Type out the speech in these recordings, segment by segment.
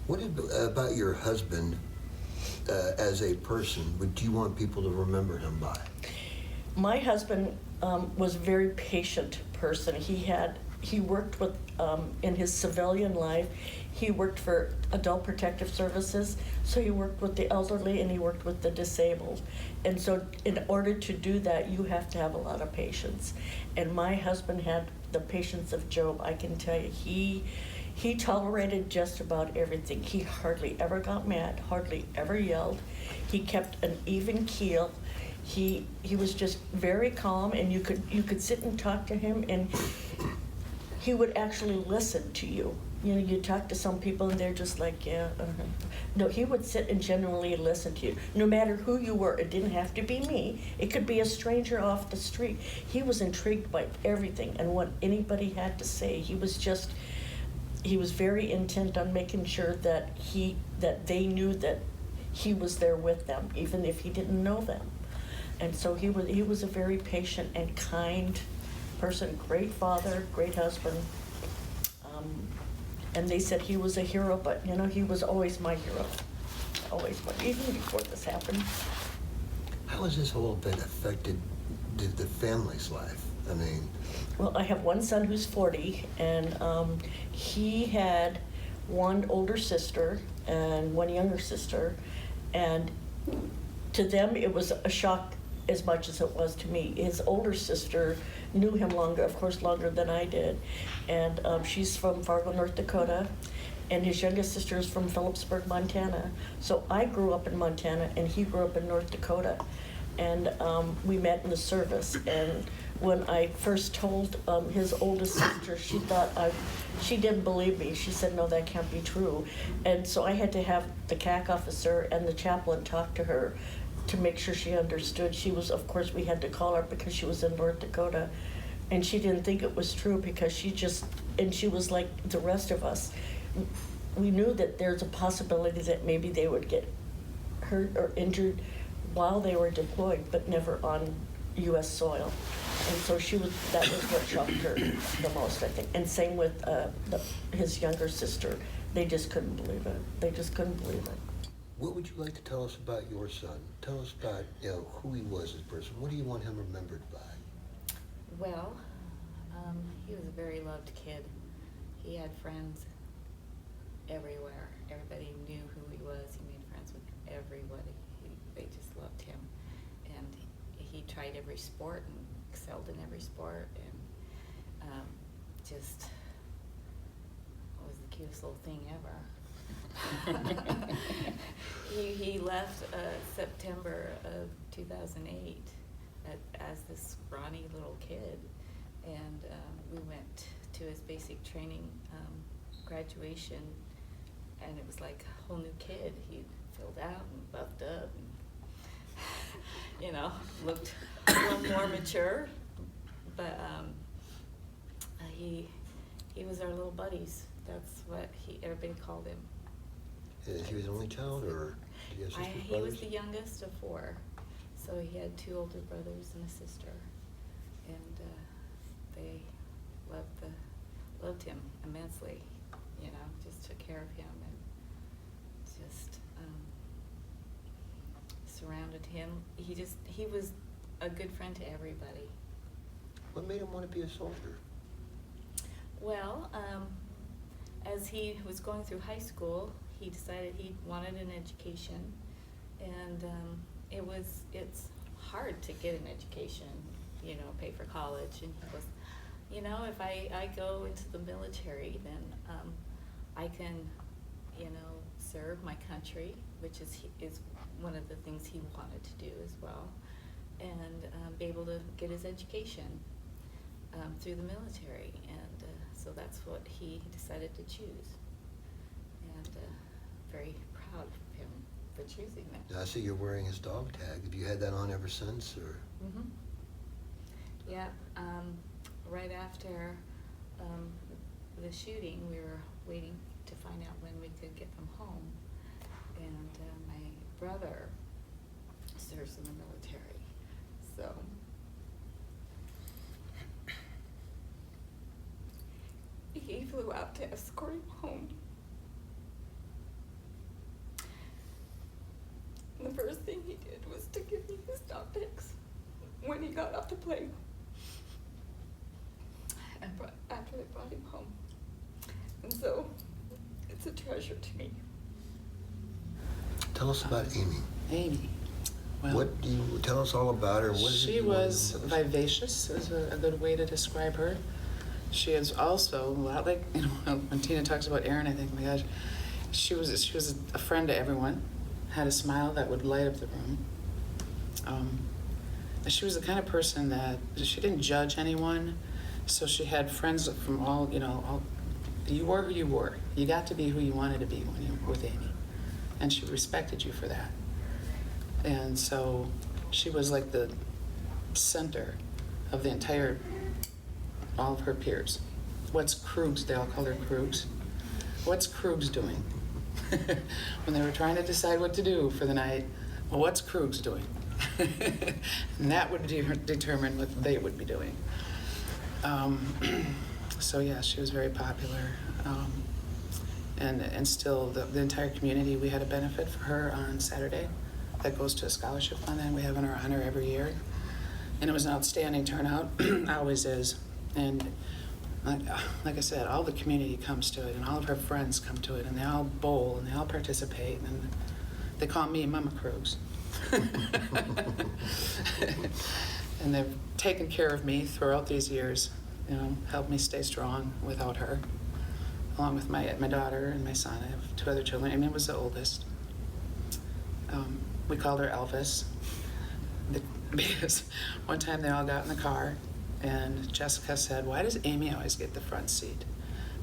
What about your husband as a person would you want people to remember him by? My husband was a very patient person. He worked with, in his civilian life, he worked for Adult Protective Services, so he worked with the elderly and he worked with the disabled. And so in order to do that, you have to have a lot of patience. And my husband had the patience of Job, I can tell you. He tolerated just about everything. He hardly ever got mad, hardly ever yelled. He kept an even keel. He was just very calm, and you could sit and talk to him, and he would actually listen to you. You know, you talk to some people and they're just like, yeah, No, he would sit and genuinely listen to you, no matter who you were. It didn't have to be me. It could be a stranger off the street. He was intrigued by everything and what anybody had to say. He was very intent on making sure that they knew that he was there with them, even if he didn't know them. And so he was a very patient and kind person, great father, great husband. And they said he was a hero, but you know, he was always my hero. Always, even before this happened. How has this whole event affected the family's life? I mean... Well, I have one son who's 40, and he had one older sister and one younger sister, and to them it was a shock as much as it was to me. His older sister knew him longer, of course, longer than I did, and she's from Fargo, North Dakota, and his youngest sister is from Phillipsburg, Montana. So I grew up in Montana, and he grew up in North Dakota, and we met in the service. And when I first told his oldest sister, she didn't believe me. She said, no, that can't be true. And so I had to have the CAC officer and the chaplain talk to her to make sure she understood. She was, of course, we had to call her because she was in North Dakota, and she didn't think it was true because she was like the rest of us. We knew that there's a possibility that maybe they would get hurt or injured while they were deployed, but never on U.S. soil. And so that was what shocked her the most, I think. And same with his younger sister. They just couldn't believe it. They just couldn't believe it. What would you like to tell us about your son? Tell us about, who he was as a person. What do you want him remembered by? Well, he was a very loved kid. He had friends everywhere. Everybody knew who he was. He made friends with everybody. They just loved him. And he tried every sport and excelled in every sport, and just was the cutest little thing ever. He left September of 2008 as this scrawny little kid, and we went to his basic training graduation, and it was like a whole new kid. He filled out and buffed up and looked a little more mature, but he was our little buddies. That's what everybody called him. He was the only child, or did he have sisters, He brothers? was the youngest of 4, so he had 2 older brothers and a sister, and they loved him immensely. Just took care of him and just surrounded him. He was a good friend to everybody. What made him want to be a soldier? Well, as he was going through high school, he decided he wanted an education, and it's hard to get an education, pay for college. And he goes, if I go into the military, then I can, serve my country, which is one of the things he wanted to do as well, and be able to get his education through the military. And so that's what he decided to choose. And very proud of him for choosing that. Now, I see you're wearing his dog tag. Have you had that on ever since, or? Mm-hmm. Yeah. Right after the shooting, we were waiting to find out when we could get them home. And my brother serves in the military, so he flew out to escort him home. when he got off the plane. And after they brought him home. And so, it's a treasure to me. Tell us about Amy. Amy. Well, What do you tell us all about her? What is it she you want was to know? vivacious, is a good way to describe her. She is also a lot like, you know, when Tina talks about Erin, I think, my gosh, she was a friend to everyone, had a smile that would light up the room. She was the kind of person that she didn't judge anyone, so she had friends from all, you know, all, you were who you were. You got to be who you wanted to be when you were with Amy, and she respected you for that. And so she was like the center of the entire, all of her peers. What's Krug's, they all called her Krug's. What's Krug's doing? When they were trying to decide what to do for the night, well, what's Krug's doing? And that would determine what they would be doing. So yeah, she was very popular. And still the entire community, we had a benefit for her on Saturday that goes to a scholarship fund that we have in our honor every year. And it was an outstanding turnout, always is. And like I said, all the community comes to it, and all of her friends come to it, and they all bowl, and they all participate, and they call me Mama Krugs. And they've taken care of me throughout these years, you know, helped me stay strong without her, along with my daughter and my son. I have 2 other children. Amy was the oldest. We called her Elvis because one time they all got in the car, and Jessica said, "Why does Amy always get the front seat?"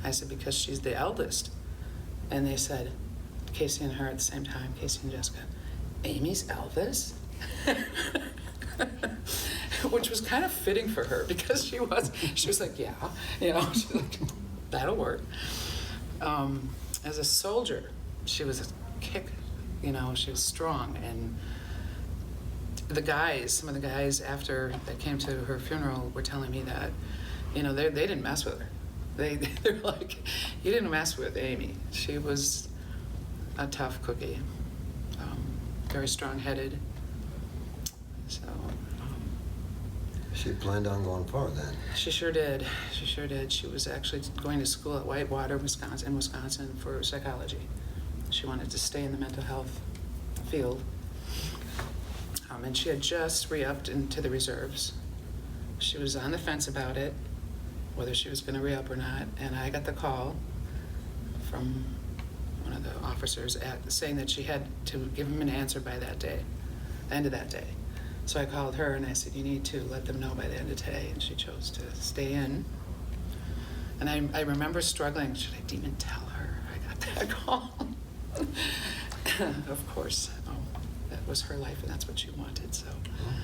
I said, "Because she's the eldest." And they said, Casey and her at the same time, Casey and Jessica, "Amy's Elvis?" Which was kind of fitting for her because she was like, yeah, you know, she's like, that'll work. As a soldier, she was a kick, you know, she was strong. And some of the guys after that came to her funeral were telling me that, you know, they didn't mess with her. They're like, you didn't mess with Amy. She was a tough cookie, very strong-headed. So She planned on going far then. she sure did. She sure did. She was actually going to school at Whitewater, Wisconsin for psychology. She wanted to stay in the mental health field. And she had just re-upped into the reserves. She was on the fence about it, whether she was going to re-up or not, and I got the call from one of the officers saying that she had to give him an answer by that day, the end of that day. So I called her and I said, "You need to let them know by the end of today," and she chose to stay in. And I remember struggling, should I even tell her I got that call? Of course, that was her life and that's what she wanted, so.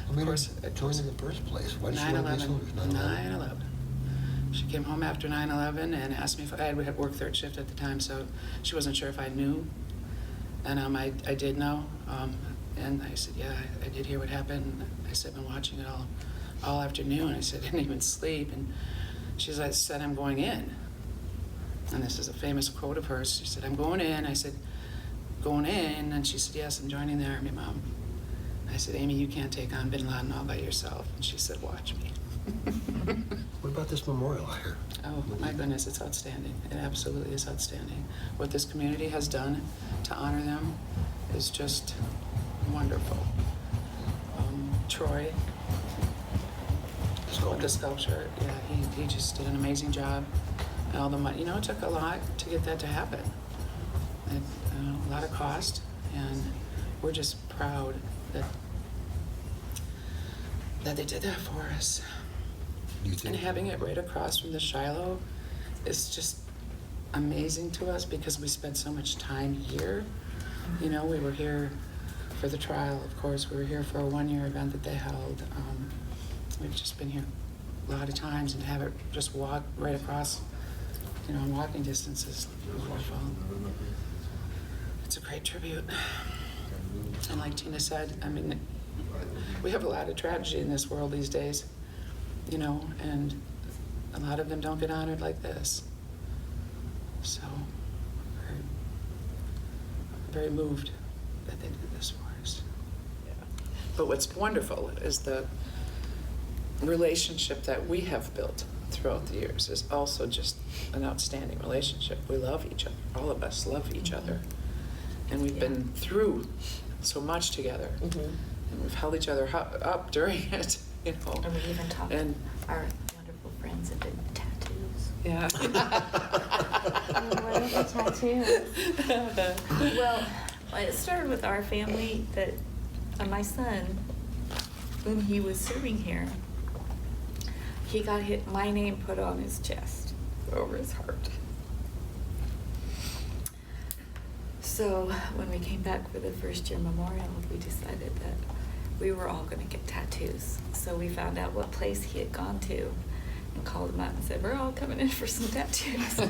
I mean, of course, joined in the first place. Why did she want to be a soldier? 9/11. She came home after 9/11 and asked me if I had worked third shift at the time, so she wasn't sure if I knew. And I did know. And I said, yeah, I did hear what happened. I said, I've been watching it all afternoon. I said, I didn't even sleep. And she said, "I'm going in." And this is a famous quote of hers. She said, "I'm going in." I said, "Going in?" And she said, "Yes, I'm joining the Army, Mom." I said, "Amy, you can't take on Bin Laden all by yourself." And she said, "Watch me." What about this memorial here? Oh, my goodness, it's outstanding. It absolutely is outstanding. What this community has done to honor them is just wonderful. Troy, the sculpture, yeah, he just did an amazing job. And all the money, you know, it took a lot to get that to happen. A lot of cost, and we're just proud that they did that for us. Do you think? And having it right across from the Shiloh is just amazing to us because we spent so much time here. You know, we were here for the trial, of course. We were here for a one-year event that they held. We've just been here a lot of times, and to have it just walk right across, you know, in walking distance is wonderful. It's a great tribute. And like Tina said, I mean, we have a lot of tragedy in this world these days, you know, and a lot of them don't get honored like this. So, very moved that they did this for us. Yeah. But what's wonderful is relationship that we have built throughout the years is also just an outstanding relationship. We love each other. All of us love each other. And we've been through so much together. And we've held each other up during it, you know. And we even talked And our wonderful friends and did tattoos. yeah. What are the tattoos? Well, it started with our family that my son, when he was serving here, he got my name put on his chest over his heart. So when we came back for the first year memorial, we decided that we were all going to get tattoos. So we found out what place he had gone to and called him up and said, we're all coming in for some tattoos.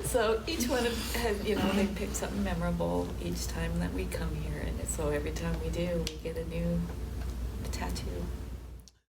So each one had, you know, they picked something memorable each time that we come here. And so every time we do, we get a new tattoo.